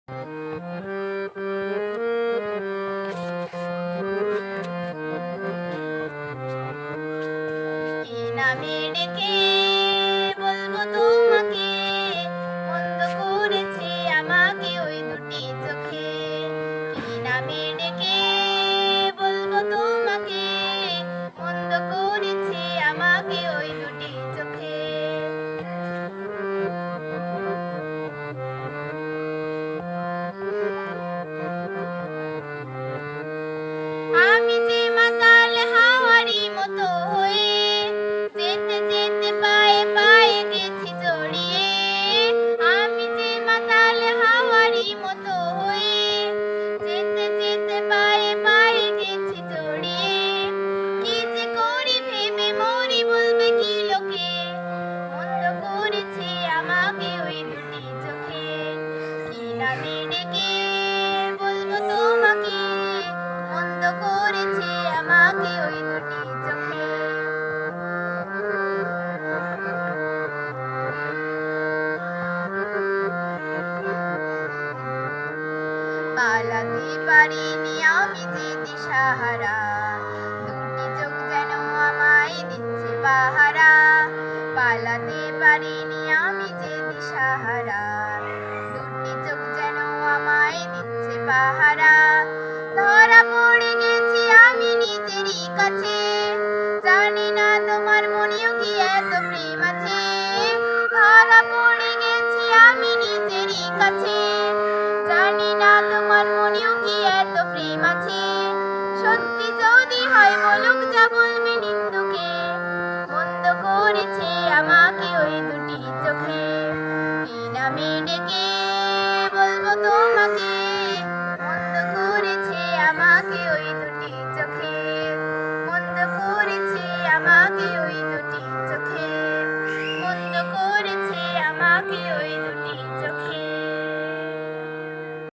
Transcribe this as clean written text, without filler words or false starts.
কি নামে ডেকে বলবো তোমাকে, মন্দ করেছে আমাকে ওই দুটি চোখে। কি নামে ডেকে বলবো তোমাকে, মন্দ করেছে আমাকে ওই দুটি চোখে। আমি যে মাতাল হাওয়ারি মতো হয়ে যেতে যেতে পায়ে পায়ে গেছি জড়িয়ে। আমি যে মাতাল হাওয়ারি মতো হয়ে যেতে যেতে পায়ে পায়ে গেছি জড়িয়ে। কি যে করি ভেবে মরি বলবে কি লোকে, মন্দ করেছে আমাকে ওই দুটি চোখে। কি নামে ডেকে বলবো তোমাকে, মন্দ করেছে আমাকে ওই দুটি চোখে। পালাতে পারিনি আমি যে দিশাহারা, দুটি চোখ যেন আমায় দিচ্ছে পাহারা। পালাতে পারিনি আমি যে দিশাহারা, দুটি চোখ যেন আমায় দিচ্ছে পাহারা। ধরা পড়ে গেছি আমি নিজেরই কাছে, জানি না তোমার মনেও কি এত প্রেম আছে। ধরা পড়ে গেছি আমি নিজেরই কাছে, জানি না তোমার মনেও কি এত প্রেম আছে। সত্যি যদি হয় বলুক যা বলবে